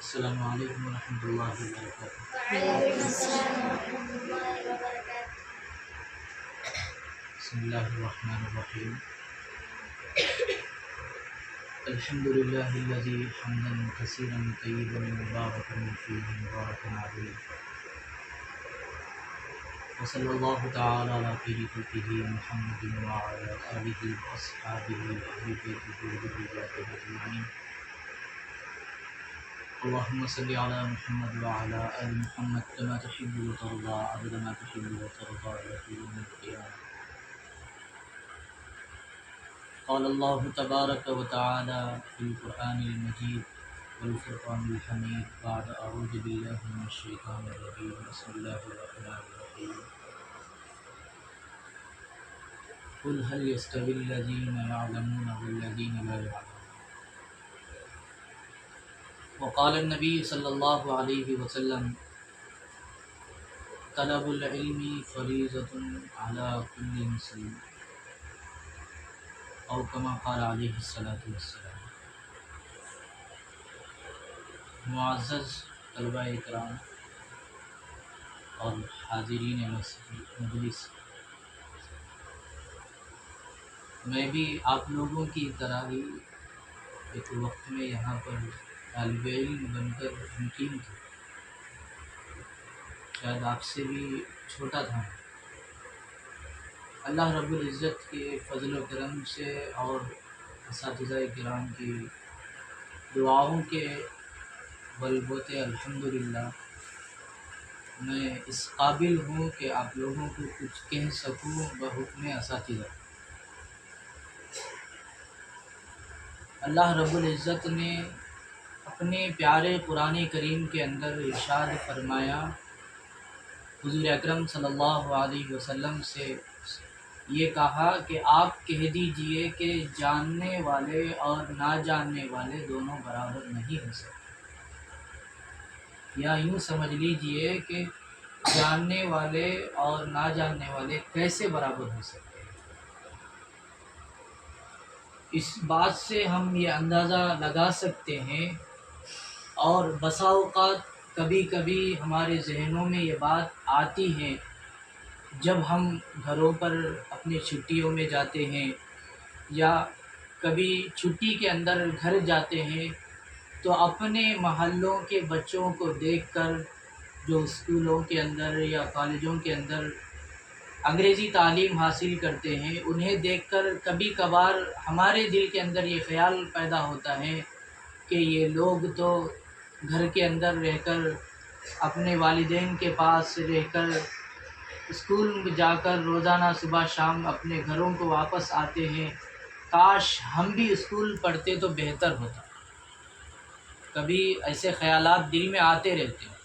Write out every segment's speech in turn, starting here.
السلام علیکم ورحمۃ اللہ وبرکاتہ۔ وعلیکم السلام ورحمۃ اللہ وبرکاتہ۔ بسم اللہ الرحمن الرحیم۔ الحمد للہ الذی حمدا کثیرا طیبا مبارکا فیہ مبارکا علیہ، وصلی اللہ تعالی علی خیر خلقہ محمد وعلی آلہ واصحابہ واہل بیتہ وذریتہ اجمعین۔ اللهم صل على محمد وعلى آل محمد كما تحب وترضى عدد ما تحب وترضى إلى يوم القيامة۔ قال الله تبارك وتعالى في القرآن المجيد والفرقان الحميد بعد أعوذ بالله من الشيطان الرجيم بسم الله الرحمن الرحيم۔ قل هل يستوي الذين يعلمون والذين لا يعلمون۔ وقال النبي صلی اللہ علیہ وسلم طلب العلم فریضۃ علی کل مسلم، او کما قال علیہ الصلاۃ والسلام۔ معزز طلبہ اکرام اور حاضرین مجلس، میں بھی آپ لوگوں کی طرح ہی ایک وقت میں یہاں پر طالب علم بن کر مقیم تھا، شاید آپ سے بھی چھوٹا تھا۔ اللہ رب العزت کے فضل و کرم سے اور اساتذہ کرام کی دعاؤں کے بلبوتے الحمدللہ میں اس قابل ہوں کہ آپ لوگوں کو کچھ کہہ سکوں بحکم اساتذہ۔ اللہ رب العزت نے اپنے پیارے قرآن کریم کے اندر ارشاد فرمایا، حضور اکرم صلی اللہ علیہ وسلم سے یہ کہا کہ آپ کہہ دیجئے کہ جاننے والے اور نہ جاننے والے دونوں برابر نہیں ہو سکتے، یا یوں سمجھ لیجئے کہ جاننے والے اور نہ جاننے والے کیسے برابر ہو سکتے ہیں۔ اس بات سے ہم یہ اندازہ لگا سکتے ہیں، اور بسا اوقات کبھی کبھی ہمارے ذہنوں میں یہ بات آتی ہے جب ہم گھروں پر اپنی چھٹیوں میں جاتے ہیں یا کبھی چھٹی کے اندر گھر جاتے ہیں تو اپنے محلوں کے بچوں کو دیکھ کر جو اسکولوں کے اندر یا کالجوں کے اندر انگریزی تعلیم حاصل کرتے ہیں، انہیں دیکھ کر کبھی کبھار ہمارے دل کے اندر یہ خیال پیدا ہوتا ہے کہ یہ لوگ تو گھر کے اندر رہ کر اپنے والدین کے پاس رہ کر اسکول میں جا کر روزانہ صبح شام اپنے گھروں کو واپس آتے ہیں، کاش ہم بھی اسکول پڑھتے تو بہتر ہوتا۔ کبھی ایسے خیالات دل میں آتے رہتے ہیں،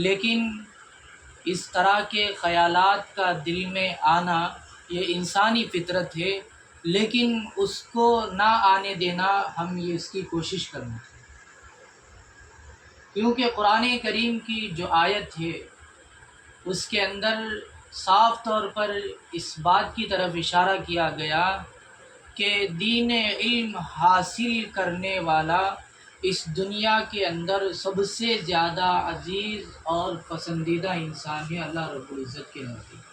لیکن اس طرح کے خیالات کا دل میں آنا یہ انسانی فطرت ہے، لیکن اس کو نہ آنے دینا ہم یہ اس کی کوشش کرنا چاہیے، کیونکہ قرآن کریم کی جو آیت ہے اس کے اندر صاف طور پر اس بات کی طرف اشارہ کیا گیا کہ دین علم حاصل کرنے والا اس دنیا کے اندر سب سے زیادہ عزیز اور پسندیدہ انسان ہے اللہ رب العزت کے نزدیک۔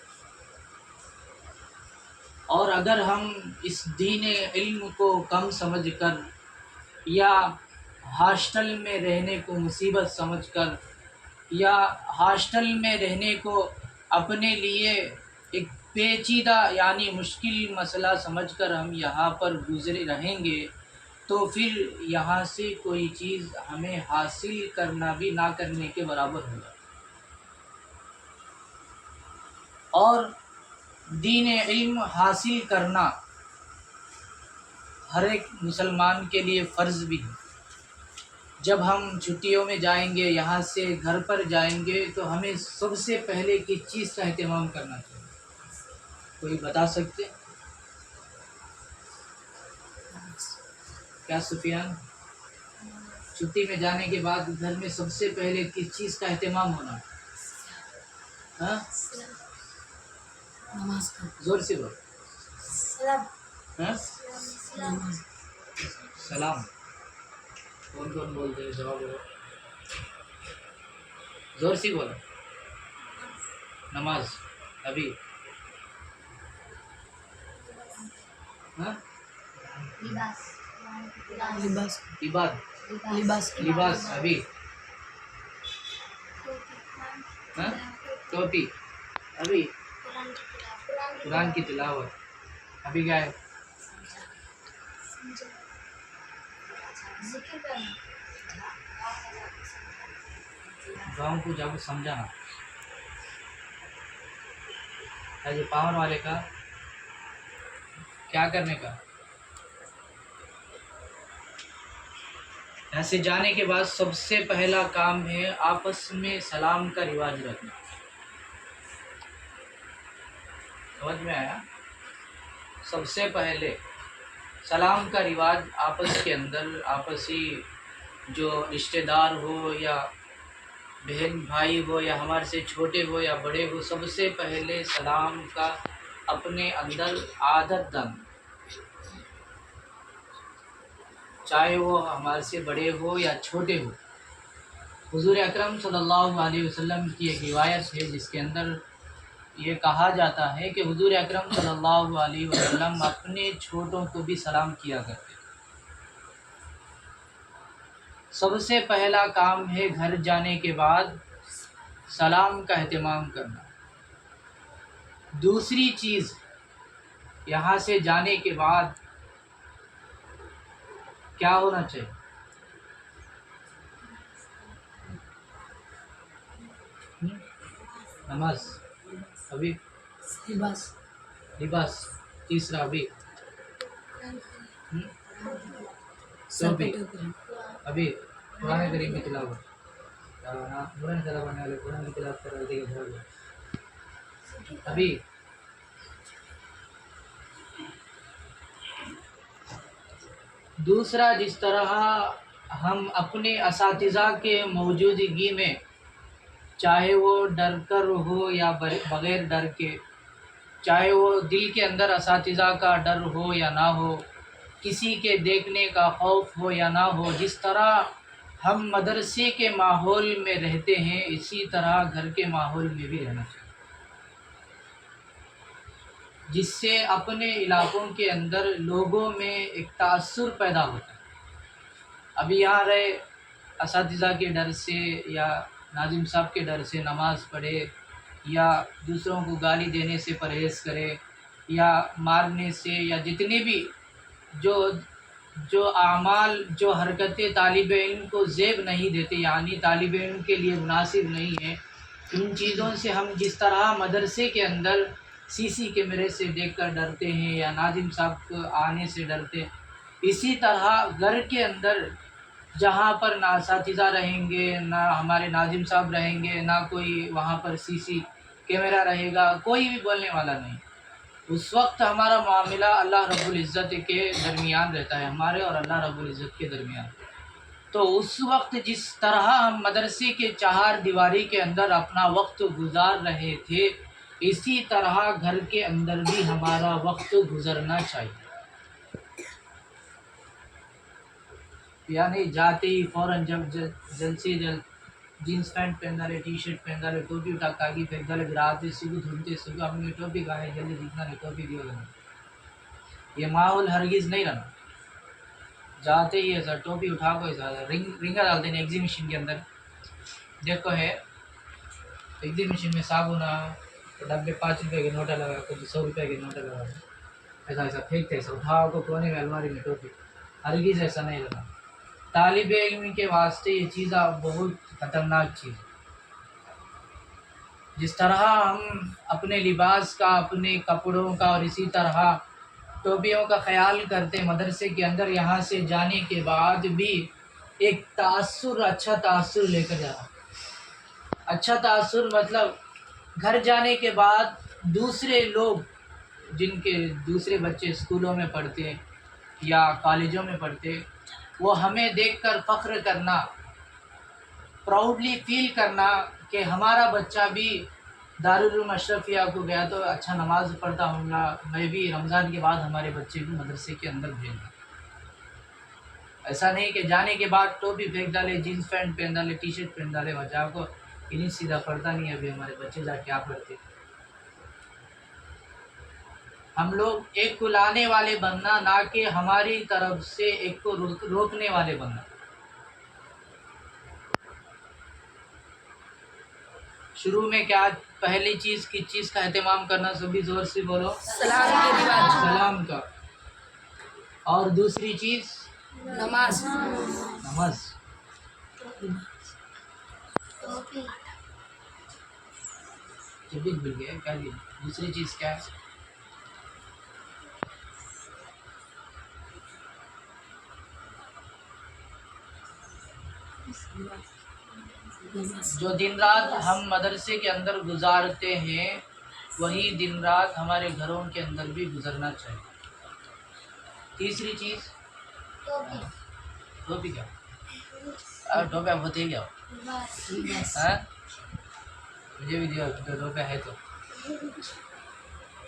اور اگر ہم اس دین علم کو کم سمجھ کر یا ہاسٹل میں رہنے کو مصیبت سمجھ کر یا ہاسٹل میں رہنے کو اپنے لیے ایک پیچیدہ یعنی مشکل مسئلہ سمجھ کر ہم یہاں پر گزرے رہیں گے تو پھر یہاں سے کوئی چیز ہمیں حاصل کرنا بھی نہ کرنے کے برابر ہوگا۔ اور دین علم حاصل کرنا ہر ایک مسلمان کے لیے فرض بھی ہے۔ جب ہم چھٹیوں میں جائیں گے، یہاں سے گھر پر جائیں گے تو ہمیں سب سے پہلے کس چیز کا اہتمام کرنا چاہیے؟ کوئی بتا سکتے؟ کیا سفیان؟ چھٹی میں جانے کے بعد گھر میں سب سے پہلے کس چیز کا اہتمام ہونا؟ ہاں؟ نماز کا زور سے بول۔ سلام ہاں؟ سلام سلام۔ کون کون بولتے ہیں جواب دو، زور سے بولو. نماز. ابھی ہاں لباس لباس عباد لباس لباس. ابھی ہاں ٹوپی. ابھی قرآن کی تلاوت. ابھی کیا ہے؟ ذکر کرنا گاؤں کو جب سمجھانا ہے. پاور والے کا کیا کرنے کا؟ ایسے جانے کے بعد سب سے پہلا کام ہے آپس میں سلام کا رواج رکھنا. سمجھ میں آیا؟ سب سے پہلے سلام کا رواج آپس کے اندر، آپسی جو رشتہ دار ہو یا بہن بھائی ہو یا ہمارے سے چھوٹے ہو یا بڑے ہو، سب سے پہلے سلام کا اپنے اندر عادت ڈالنا، چاہے وہ ہمارے سے بڑے ہو یا چھوٹے ہو. حضور اکرم صلی اللہ علیہ وسلم کی ایک روایت ہے جس کے اندر یہ کہا جاتا ہے کہ حضور اکرم صلی اللہ علیہ وسلم اپنے چھوٹوں کو بھی سلام کیا کرتے. سب سے پہلا کام ہے گھر جانے کے بعد سلام کا اہتمام کرنا. دوسری چیز، یہاں سے جانے کے بعد کیا ہونا چاہیے؟ نماز. ابھی لباس لباس. تیسرا ابھی سر پہ ٹوپی. ٹوکری ابھی قرآن کریم کی تلاوت. قرآن تلاوت والے قرآن کی تلاوت کر رہے تھے. ابھی دوسرا، جس طرح ہم اپنے اساتذہ کے موجودگی میں، چاہے وہ ڈر کر ہو یا بغیر ڈر کے، چاہے وہ دل کے اندر اساتذہ کا ڈر ہو یا نہ ہو، کسی کے دیکھنے کا خوف ہو یا نہ ہو، جس طرح ہم مدرسے کے ماحول میں رہتے ہیں اسی طرح گھر کے ماحول میں بھی رہنا چاہیے، جس سے اپنے علاقوں کے اندر لوگوں میں ایک تأثر پیدا ہوتا ہے. ابھی یہاں رہے اساتذہ کے ڈر سے یا ناظم صاحب کے ڈر سے نماز پڑھے یا دوسروں کو گالی دینے سے پرہیز کرے یا مارنے سے یا جتنے بھی جو اعمال، جو حرکتیں طالب علم کو زیب نہیں دیتے، یعنی طالب علم کے لیے مناسب نہیں ہیں، ان چیزوں سے ہم جس طرح مدرسے کے اندر سی سی کیمرے سے دیکھ کر ڈرتے ہیں یا ناظم صاحب کو آنے سے ڈرتے، اسی طرح گھر کے اندر جہاں پر نہ اساتذہ رہیں گے، نہ ہمارے ناظم صاحب رہیں گے، نہ کوئی وہاں پر سی سی کیمرہ رہے گا، کوئی بھی بولنے والا نہیں، اس وقت ہمارا معاملہ اللہ رب العزت کے درمیان رہتا ہے، ہمارے اور اللہ رب العزت کے درمیان. تو اس وقت جس طرح ہم مدرسے کے چہار دیواری کے اندر اپنا وقت گزار رہے تھے، اسی طرح گھر کے اندر بھی ہمارا وقت گزرنا چاہیے. یعنی جاتے ہی فوراً جلد سے جلد جینس پینٹ پہن ڈالے، ٹی شرٹ پہن ڈالے، ٹوپی اٹھا کاگی پھینک ڈالے، راتے صبح دھلتے صبح اپنی ٹوپی گانے جلدی دکھنا نہیں، ٹوپی دیو لینا. یہ ماحول ہرگز نہیں رہنا. جاتے ہی ایسا ٹوپی اٹھا کو ایسا رنگا ڈالتے ہیں ایگزیبیشن کے اندر. دیکھو ہے ایگزیبیشن میں صابن ڈبے 5 روپے کے نوٹا لگا، کچھ 100 روپے کے نوٹا لگا، ایسا ایسا پھینکتے، ایسا اٹھا کو کونے میں الماری میں ٹوپی. ہرگز ایسا نہیں رہنا. طالب علم کے واسطے یہ چیز بہت خطرناک چیز ہے. جس طرح ہم اپنے لباس کا، اپنے کپڑوں کا اور اسی طرح ٹوپیوں کا خیال کرتے مدرسے کے اندر، یہاں سے جانے کے بعد بھی ایک تأثر، اچھا تأثر لے کر جانا. اچھا تأثر مطلب گھر جانے کے بعد دوسرے لوگ جن کے دوسرے بچے اسکولوں میں پڑھتے یا کالجوں میں پڑھتے، وہ ہمیں دیکھ کر فخر کرنا، پراؤڈلی فیل کرنا کہ ہمارا بچہ بھی دارالعلوم اشرفیہ کو گیا تو اچھا نماز پڑھتا ہوں گا، میں بھی رمضان کے بعد ہمارے بچے کو مدرسے کے اندر بھیجوں. ایسا نہیں کہ جانے کے بعد ٹوپی پھینک ڈالے، جینس پینٹ پہن ڈالے، ٹی شرٹ پہن ڈالے، بچہ کو انہیں سیدھا پڑتا نہیں ہے۔ ابھی ہمارے بچے جا کیا پڑھتے؟ ہم لوگ ایک کو لانے والے بننا، نہ کہ ہماری طرف سے ایک کو روکنے والے بننا۔ شروع میں کیا پہلی چیز کس چیز کا اہتمام کرنا؟ سبھی زور سے بولو۔ سلام کے رواج، سلام کا۔ اور دوسری چیز نماز، نماز۔ ٹوپی، جب بھول گئے کیا دی؟ دوسری چیز کیا ہے؟ جو دن رات ہم مدرسے کے اندر گزارتے ہیں وہی دن رات ہمارے گھروں کے اندر بھی گزرنا چاہیے۔ تیسری چیز ٹوپی، ٹوپی کیا؟ ٹوپی آپ ہوتے ہی کیا؟ لباس، مجھے بھی دیا ٹوپی ہے تو۔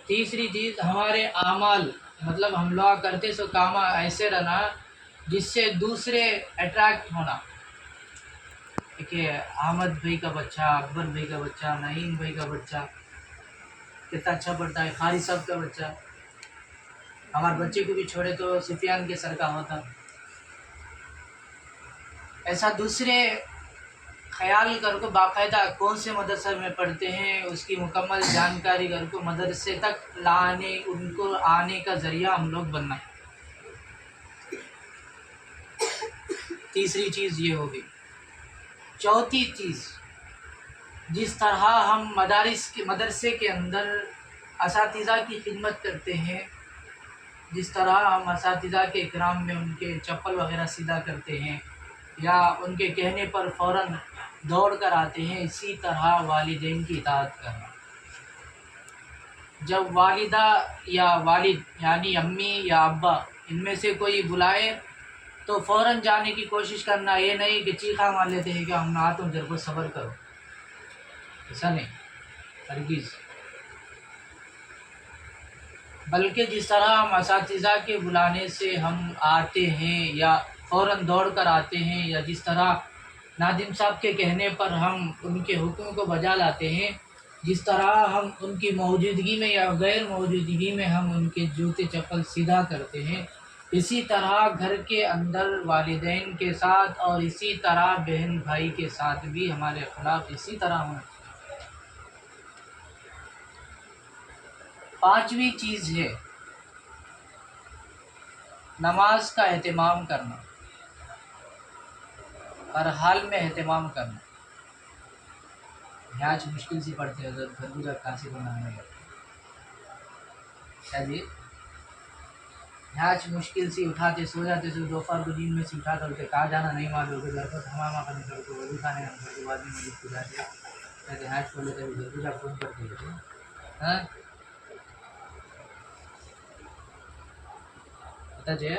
تیسری چیز ہمارے اعمال، مطلب ہم لوگ کرتے سو کام ایسے رہنا جس سے دوسرے اٹریکٹ ہونا کہ احمد بھائی کا بچہ، اکبر بھائی کا بچہ، نعیم بھائی کا بچہ کتنا اچھا پڑھتا ہے، قاری صاحب کا بچہ۔ ہمارے بچے کو بھی چھوڑے تو سفیان کے سر کا ہوتا۔ ایسا دوسرے خیال کر کو باقاعدہ کون سے مدرسے میں پڑھتے ہیں اس کی مکمل جانکاری کر کو مدرسے تک لانے، ان کو آنے کا ذریعہ ہم لوگ بننا۔ تیسری چیز یہ ہوگی۔ چوتھی چیز، جس طرح ہم مدرسے کے اندر اساتذہ کی خدمت کرتے ہیں، جس طرح ہم اساتذہ کے اکرام میں ان کے چپل وغیرہ سیدھا کرتے ہیں یا ان کے کہنے پر فوراً دوڑ کر آتے ہیں، اسی طرح والدین کی اطاعت کرنا۔ جب والدہ یا والد یعنی امی یا ابا ان میں سے کوئی بلائے تو فوراً جانے کی کوشش کرنا، یہ نہیں کہ چیخا مار لیتے ہیں کہ ہم نہ آتے ذرا صبر کرو، ایسا نہیں ہرگز۔ بلکہ جس طرح ہم اساتذہ کے بلانے سے ہم آتے ہیں یا فوراً دوڑ کر آتے ہیں، یا جس طرح ناظم صاحب کے کہنے پر ہم ان کے حکم کو بجا لاتے ہیں، جس طرح ہم ان کی موجودگی میں یا غیر موجودگی میں ہم ان کے جوتے چپل سیدھا کرتے ہیں، اسی طرح گھر کے اندر والدین کے ساتھ اور اسی طرح بہن بھائی کے ساتھ بھی ہمارے اخلاق اسی طرح ہونا چاہیے۔ پانچویں چیز ہے نماز کا اہتمام کرنا، ہر حال میں اہتمام کرنا۔ آج مشکل سے پڑھتے ہیں حضرت خربوزہ کھانسی بنانے میں کیا جی؟ آج مشکل سے اٹھاتے سو جاتے سے دوپہر کو نیند میں سے اٹھا کر کے کہاں جانا نہیں معلوم کہ گھر پر ہمامہ کا نکل کو وضو خانے کا نکل کے بعد میں مسجد کو جاتے کہتے ہیں آج کھولے کبھی خربوزہ فون کرتے ہیں ہاں پتہ جی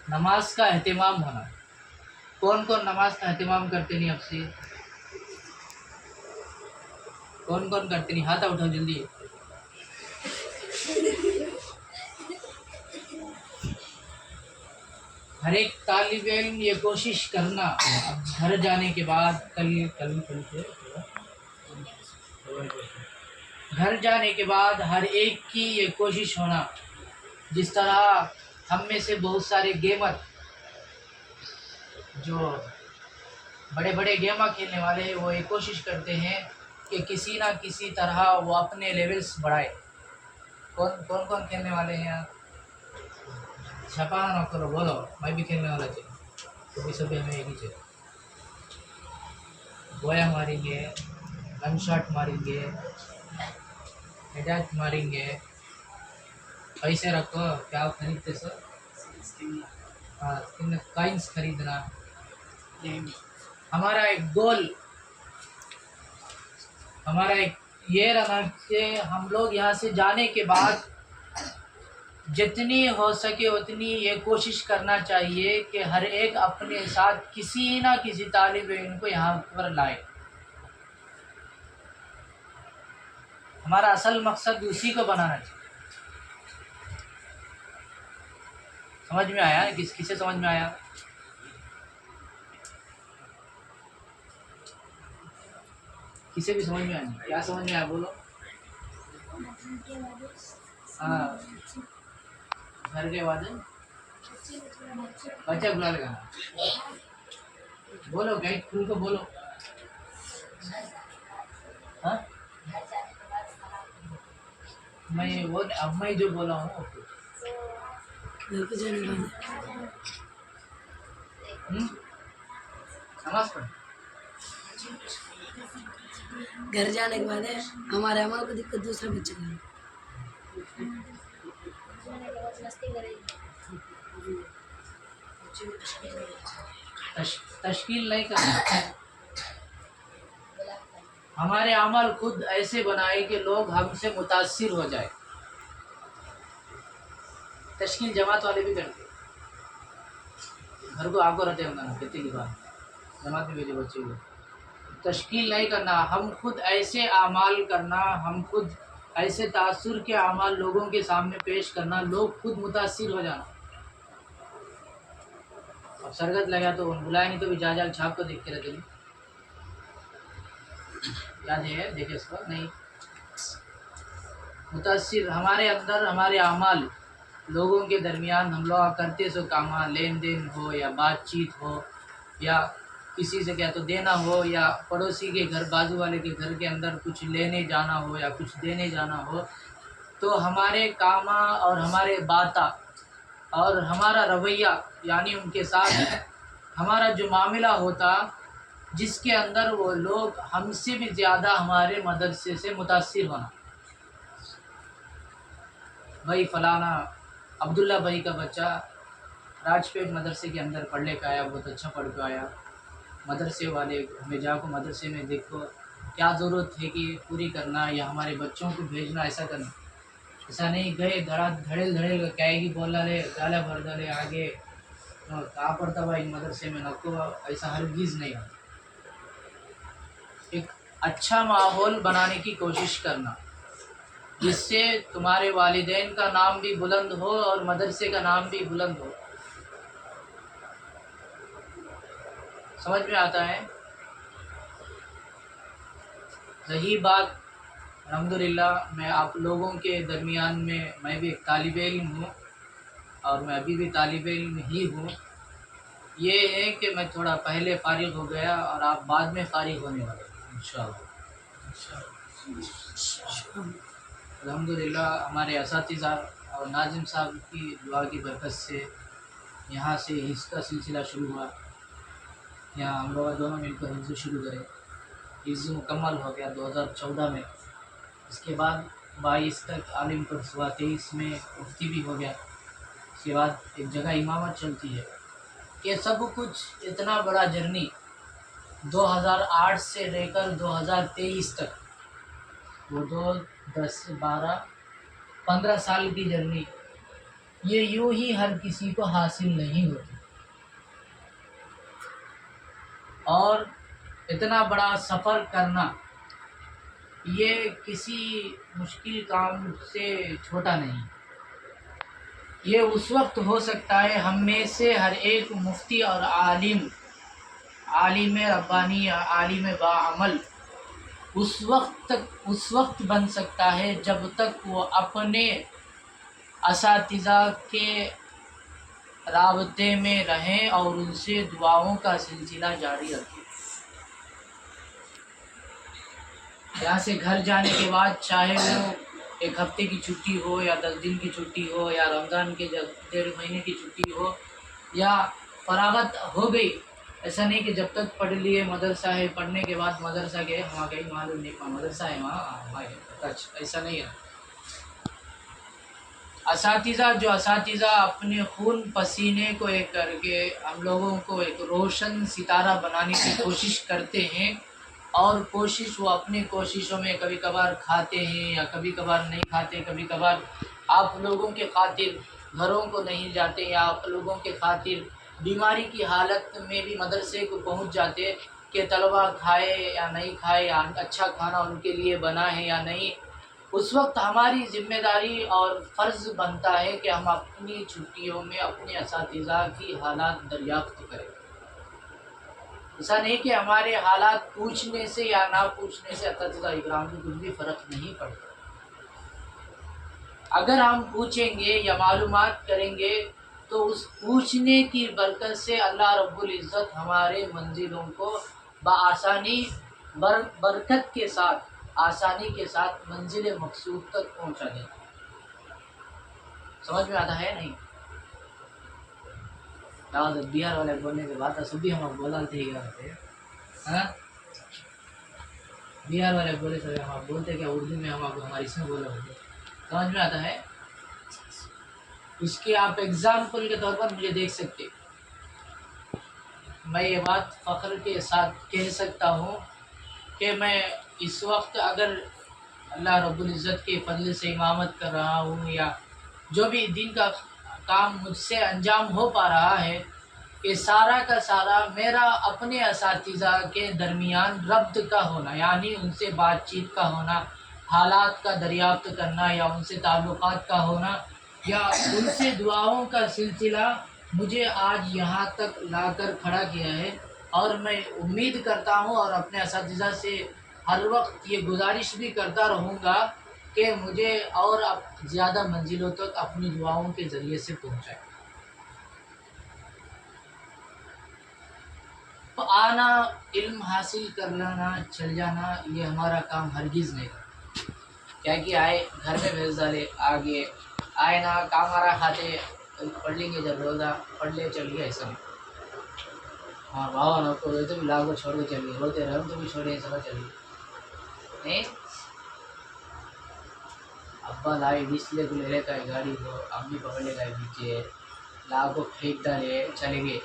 نماز کا اہتمام ہونا۔ کون کون نماز کا اہتمام کرتے نہیں؟ اب سے کون کون کرتے نہیں؟ ہاتھ اٹھاؤ جلدی۔ ہر ایک طالب علم یہ کوشش کرنا گھر جانے کے بعد گھر جانے کے بعد ہر ایک کی یہ کوشش ہونا، جس طرح ہم میں سے بہت سارے گیمر جو بڑے بڑے گیمر کھیلنے والے ہیں وہ یہ کوشش کرتے ہیں کہ کسی نہ کسی طرح وہ اپنے لیولز بڑھائے۔ کون کون کون کھیلنے والے ہیں یار؟ چھپا نہ کرو، بولو میں بھی کھیلنے والا چاہیے تو بھی سبھی ہمیں ایک ہی چاہیے۔ گویا ماریں گے، گن شاٹ ماریں گے، ہیڈ ماریں گے، پیسے رکھو کیا خریدتے سر؟ ہاں کائنس خریدنا۔ ہمارا ایک گول، ہمارا ایک یہ رہا کہ ہم لوگ یہاں سے جانے کے بعد جتنی ہو سکے اتنی یہ کوشش کرنا چاہیے کہ ہر ایک اپنے ساتھ کسی نہ کسی طالب علم کو یہاں پر لائے۔ ہمارا اصل مقصد اسی کو بنانا چاہیے. سمجھ میں آیا؟ کسے سمجھ میں آیا؟ کسے بھی سمجھ میں آیا؟ کیا سمجھ میں آیا بولو. ہاں گھر کے وعدے بچہ بلا لگانا. بولو گائڈ کھل کو بولو. ہاں میں جو بولا ہوں گھر پہ جانے والے نماز پڑھ. گھر جانے کے بعد ہے ہمارے عمل کو دقت دوسرے بچے کو. مستی کرے تشکیل نہیں کرنا. ہمارے عمل خود ایسے بنائے کہ لوگ ہم سے متاثر ہو جائے. تشکیل جماعت والے بھی کرتے. گھر کو آپ کو رہتے ہوں نا کہتے کی بات جماعت میں بھیجے بچے کو. تشکیل نہیں کرنا، ہم خود ایسے اعمال کرنا، ہم خود ایسے تاثر کے اعمال لوگوں کے سامنے پیش کرنا، لوگ خود متاثر ہو جانا. اب سرگت لگا تو بلایا نہیں تو بھی جا چھاپ کو دیکھتے رہتے. یاد ہے دیکھے اس کو نہیں. متاثر ہمارے اندر ہمارے اعمال لوگوں کے درمیان ہم لوگ کرتے سو کام، لین دین ہو یا بات چیت ہو یا کسی سے کیا تو دینا ہو یا پڑوسی کے گھر بازو والے کے گھر کے اندر کچھ لینے جانا ہو یا کچھ دینے جانا ہو، تو ہمارے کام اور ہمارے باتیں اور ہمارا رویہ یعنی ان کے ساتھ ہمارا جو معاملہ ہوتا جس کے اندر وہ لوگ ہم سے بھی زیادہ ہمارے مدرسے سے متاثر ہونا. بھائی فلانا عبداللہ بھائی کا بچہ راجپیٹ مدرسے کے اندر پڑھ لے کے آیا، بہت اچھا پڑھ کے آیا. مدرسے والے ہمیں جا کو مدرسے میں دیکھو کیا ضرورت ہے کہ پوری کرنا یا ہمارے بچوں کو بھیجنا، ایسا کرنا. ایسا نہیں گئے دھڑیل کہے گی بولا لے گالا بھر ڈالے آگے کہاں پڑتا بھائی مدرسے میں نکو، ایسا ہرگز نہیں. ایک اچھا ماحول بنانے کی کوشش کرنا جس سے تمہارے والدین کا نام بھی بلند ہو اور مدرسے کا نام بھی بلند ہو. سمجھ میں آتا ہے؟ رہی بات الحمدللہ میں آپ لوگوں کے درمیان میں بھی ایک طالب علم ہوں اور میں ابھی بھی طالب علم ہی ہوں. یہ ہے کہ میں تھوڑا پہلے فارغ ہو گیا اور آپ بعد میں فارغ ہونے والے ہیں انشاءاللہ. الحمدللہ ہمارے اساتذہ اور ناظم صاحب کی دعا کی برکت سے یہاں سے حفظ کا سلسلہ شروع ہوا. یہاں ہم لوگ دونوں مل کر حفظ شروع کرے. حفظ مکمل ہو گیا 2014 میں. اس کے بعد 22 تک عالم کورس ہوا، 23 میں مفتی بھی ہو گیا. اس کے بعد ایک جگہ امامت چلتی ہے. یہ سب کچھ اتنا بڑا جرنی 2008 سے لے کر 2023 تک، وہ 15 سال کی جرنی، یہ یوں ہی ہر کسی کو حاصل نہیں ہوتی. اور اتنا بڑا سفر کرنا یہ کسی مشکل کام سے چھوٹا نہیں. یہ اس وقت ہو سکتا ہے ہم میں سے ہر ایک مفتی اور عالم ربانی یا عالم باعمل اس وقت بن سکتا ہے جب تک وہ اپنے اساتذہ کے رابطے میں رہیں اور ان سے دعاؤں کا سلسلہ جاری رکھیں. یہاں سے گھر جانے کے بعد چاہے وہ 1 ہفتے کی چھٹی ہو یا 10 دن کی چھٹی ہو یا رمضان کے 1.5 مہینے کی چھٹی ہو یا فراغت ہو گئی، ایسا نہیں کہ جب تک پڑھ لیے مدرسہ ہے پڑھنے کے بعد مدرسہ گئے وہاں گئی معلوم نہیں مدرسہ ہے وہاں ایسا نہیں ہے. اساتذہ اپنے خون پسینے کو ایک کر کے ہم لوگوں کو ایک روشن ستارہ بنانے کی کوشش کرتے ہیں اور وہ اپنی کوششوں میں کبھی کبھار کھاتے ہیں یا کبھی کبھار نہیں کھاتے. کبھی کبھار آپ لوگوں کے خاطر گھروں کو نہیں جاتے یا آپ لوگوں کے خاطر بیماری کی حالت میں بھی مدرسے کو پہنچ جاتے کہ طلبہ کھائے یا نہیں کھائے یا اچھا کھانا ان کے لیے بنا ہے یا نہیں. اس وقت ہماری ذمہ داری اور فرض بنتا ہے کہ ہم اپنی چھٹیوں میں اپنے اساتذہ کی حالات دریافت کریں. ایسا نہیں کہ ہمارے حالات پوچھنے سے یا نہ پوچھنے سے اساتذہ اکرام میں کچھ بھی فرق نہیں پڑتا. اگر ہم پوچھیں گے یا معلومات کریں گے تو اس پوچھنے کی برکت سے اللہ رب العزت ہمارے منزلوں کو بآسانی برکت کے ساتھ آسانی کے ساتھ منزل مقصود تک پہنچا دیتا. سمجھ میں آتا ہے نہیں؟ بہار والے بولنے کے بعد سب بھی ہم بولا تھے ہاں بہار والے بولے سر ہم آپ بولتے کیا اردو میں ہم ہماری اس میں بولا ہوتے. سمجھ میں آتا ہے؟ اس کے آپ ایگزامپل کے طور پر مجھے دیکھ سکتے. میں یہ بات فخر کے ساتھ کہہ سکتا ہوں کہ میں اس وقت اگر اللہ رب العزت کے فضل سے امامت کر رہا ہوں یا جو بھی دین کا کام مجھ سے انجام ہو پا رہا ہے، یہ سارا کا سارا میرا اپنے اساتذہ کے درمیان ربط کا ہونا، یعنی ان سے بات چیت کا ہونا، حالات کا دریافت کرنا یا ان سے تعلقات کا ہونا یا ان سے دعاؤں کا سلسلہ مجھے آج یہاں تک لا کر کھڑا کیا ہے. اور میں امید کرتا ہوں اور اپنے اساتذہ سے ہر وقت یہ گزارش بھی کرتا رہوں گا کہ مجھے اور زیادہ منزلوں تک اپنی دعاؤں کے ذریعے سے پہنچائے. تو آنا، علم حاصل کر لینا، چل جانا، یہ ہمارا کام ہرگز نہیں. کیا کہ آئے گھر میں بھیج ڈالے، آگے آئے نا کام ہمارا کھاتے پڑھ لیں گے، جب روزہ پڑھ لے چل گیا ایسا. ہاں بابا نا کو روتے بھی لاگو چھوڑ کے چلیے، روتے رہے تو بھی چھوڑے ایسا چلیے نہیں. ابا لائے ڈسپلے کو لے لیتا ہے گاڑی کو، امی پکڑ لے گئے پیچھے، لاگ کو پھینک ڈالے چلے گئے،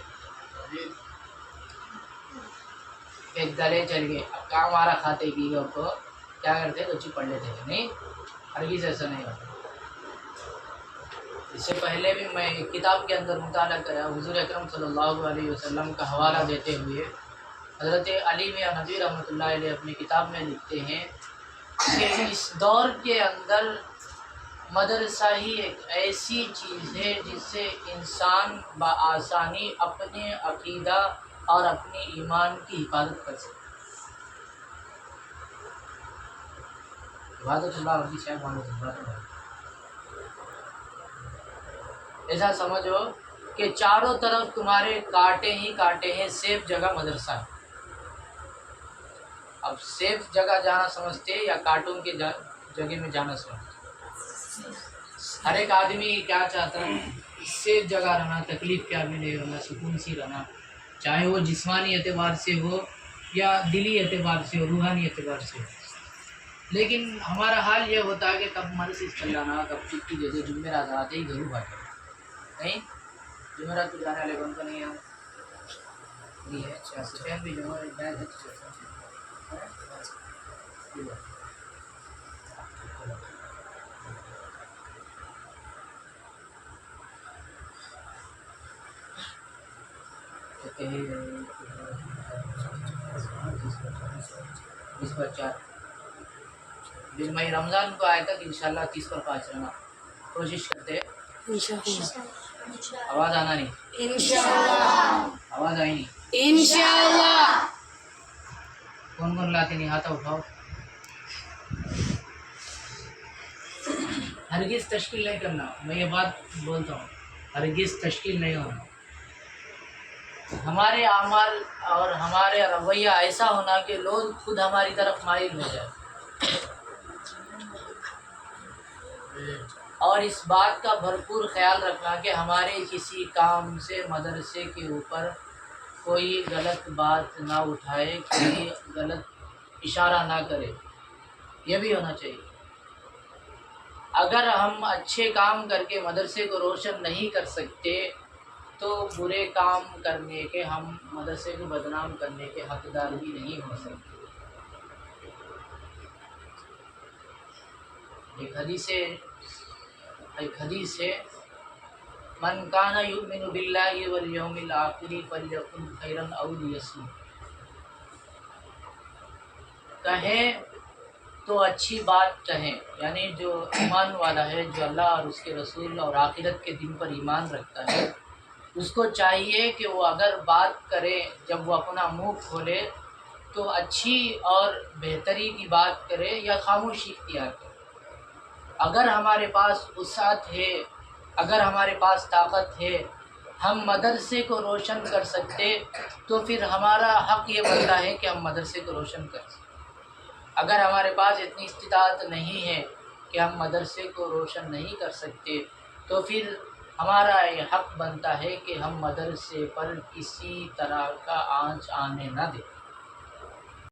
پھینک ڈالے چل گئے. اب کام ہمارا کھاتے پی گئے کو کیا کرتے بچے پڑھ لیتے ہیں نہیں. ہرگز ایسا نہیں ہوتا. اس سے پہلے بھی میں ایک کتاب کے اندر مطالعہ کرا، حضور اکرم صلی اللہ علیہ وسلم کا حوالہ دیتے ہوئے حضرت علی میاں ندوی رحمۃ اللہ علیہ اپنی کتاب میں لکھتے ہیں کہ اس دور کے اندر مدرسہ ہی ایک ایسی چیز ہے جس سے انسان بآسانی اپنے عقیدہ اور اپنے ایمان کی حفاظت کر سکتا. عبادت اللہ علیہ شاید ایسا سمجھو کہ چاروں طرف تمہارے کانٹے ہی کانٹے ہیں، سیف جگہ مدرسہ ہے. اب سیف جگہ جانا سمجھتے یا کانٹوں کے جگہ میں جانا سمجھتے؟ ہر ایک آدمی کیا چاہتا ہے؟ سیف جگہ رہنا، تکلیف کیا بھی نہیں رہنا، سکون سی رہنا، چاہے وہ جسمانی اعتبار سے ہو یا دلی اعتبار سے ہو، روحانی اعتبار سے ہو. لیکن ہمارا حال یہ ہوتا ہے کہ کب مرضی چل جانا، کب چھٹی دے دے، جمعرات آتے ہی گھروں بھاگ نہیں. جمعرات تو جانے والے بند نہیں ہے. اچھا سفید بھی دن مئی رمضان کو آیا تک انشاءاللہ 30 پر 5 رہنا کوشش کرتے. آواز آنا نہیں، انشاءاللہ آواز آئی نہیں، انشاءاللہ. کون کون لاتے نہیں ہاتھ اٹھاؤ. ہرگز تشکیل نہیں کرنا، میں یہ بات بولتا ہوں، ہرگز تشکیل نہیں ہونا. ہمارے اعمال اور ہمارے رویہ ایسا ہونا کہ لوگ خود ہماری طرف مائل ہو جائے. اور اس بات کا بھرپور خیال رکھنا کہ ہمارے کسی کام سے مدرسے کے اوپر کوئی غلط بات نہ اٹھائے، کوئی غلط اشارہ نہ کرے. یہ بھی ہونا چاہیے. اگر ہم اچھے کام کر کے مدرسے کو روشن نہیں کر سکتے تو برے کام کرنے کے، ہم مدرسے کو بدنام کرنے کے حقدار بھی نہیں ہو سکتے. ایک حدیث ہے من کان یؤمن باللہ والیوم الآخر فلیقل خیرا او لیصمت. کہیں تو اچھی بات کہیں، یعنی جو ایمان والا ہے، جو اللہ اور اس کے رسول اور آخرت کے دن پر ایمان رکھتا ہے، اس کو چاہیے کہ وہ اگر بات کرے، جب وہ اپنا منہ کھولے تو اچھی اور بہتری کی بات کرے یا خاموشی اختیار کرے۔ اگر ہمارے پاس وسعت ہے، اگر ہمارے پاس طاقت ہے، ہم مدرسے کو روشن کر سکتے، تو پھر ہمارا حق یہ بنتا ہے کہ ہم مدرسے کو روشن کر سکیں۔ اگر ہمارے پاس اتنی استطاعت نہیں ہے کہ ہم مدرسے کو روشن نہیں کر سکتے، تو پھر ہمارا یہ حق بنتا ہے کہ ہم مدرسے پر کسی طرح کا آنچ آنے نہ دیں۔